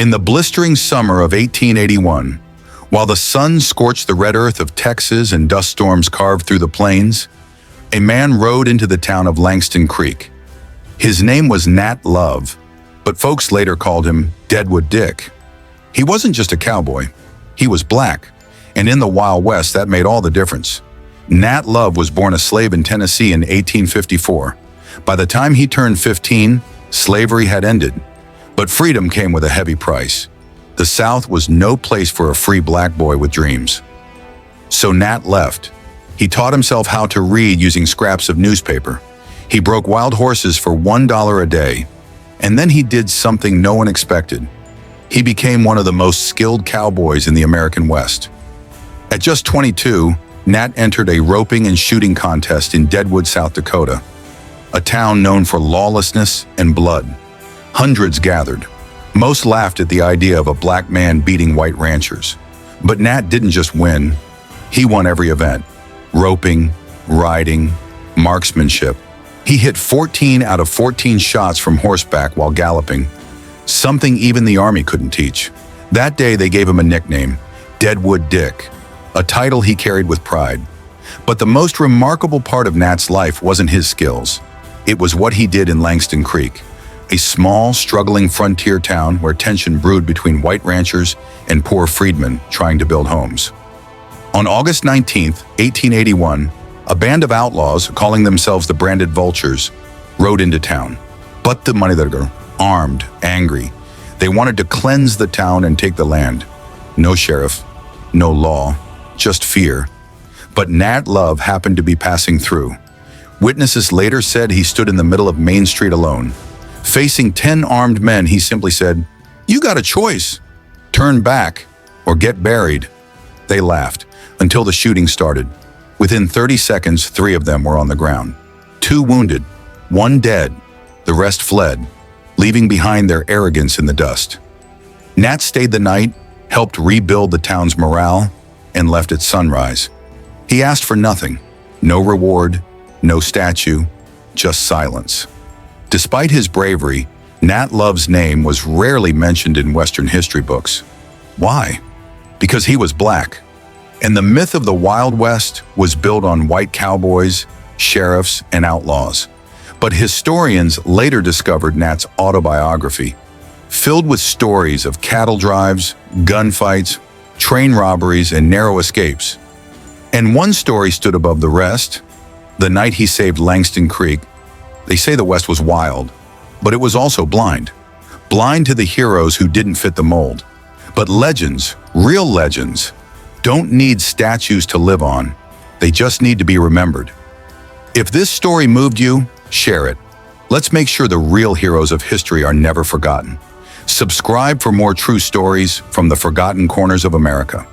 In the blistering summer of 1881, while the sun scorched the red earth of Texas and dust storms carved through the plains, a man rode into the town of Langston Creek. His name was Nat Love, but folks later called him Deadwood Dick. He wasn't just a cowboy, he was black, and in the Wild West that made all the difference. Nat Love was born a slave in Tennessee in 1854. By the time he turned 15, slavery had ended, but freedom came with a heavy price. The South was no place for a free black boy with dreams. So Nat left. He taught himself how to read using scraps of newspaper. He broke wild horses for $1 a day. And then he did something no one expected. He became one of the most skilled cowboys in the American West. At just 22, Nat entered a roping and shooting contest in Deadwood, South Dakota, a town known for lawlessness and blood. Hundreds gathered. Most laughed at the idea of a black man beating white ranchers. But Nat didn't just win. He won every event. Roping, riding, marksmanship. He hit 14 out of 14 shots from horseback while galloping, something even the Army couldn't teach. That day they gave him a nickname, Deadwood Dick, a title he carried with pride. But the most remarkable part of Nat's life wasn't his skills. It was what he did in Langston Creek, a small, struggling frontier town where tension brewed between white ranchers and poor freedmen trying to build homes. On August 19, 1881, a band of outlaws, calling themselves the Branded Vultures, rode into town. But the money that were armed, angry. They wanted to cleanse the town and take the land. No sheriff, no law, just fear. But Nat Love happened to be passing through. Witnesses later said he stood in the middle of Main Street alone. Facing 10 armed men, he simply said, "You got a choice. Turn back or get buried." They laughed until the shooting started. Within 30 seconds, 3 of them were on the ground. 2 wounded, 1 dead, the rest fled, leaving behind their arrogance in the dust. Nat stayed the night, helped rebuild the town's morale, and left at sunrise. He asked for nothing, no reward, no statue, just silence. Despite his bravery, Nat Love's name was rarely mentioned in Western history books. Why? Because he was black. And the myth of the Wild West was built on white cowboys, sheriffs, and outlaws. But historians later discovered Nat's autobiography, filled with stories of cattle drives, gunfights, train robberies, and narrow escapes. And one story stood above the rest. The night he saved Langston Creek. They say the West was wild, but it was also blind. Blind to the heroes who didn't fit the mold. But legends, real legends, don't need statues to live on. They just need to be remembered. If this story moved you, share it. Let's make sure the real heroes of history are never forgotten. Subscribe for more true stories from the forgotten corners of America.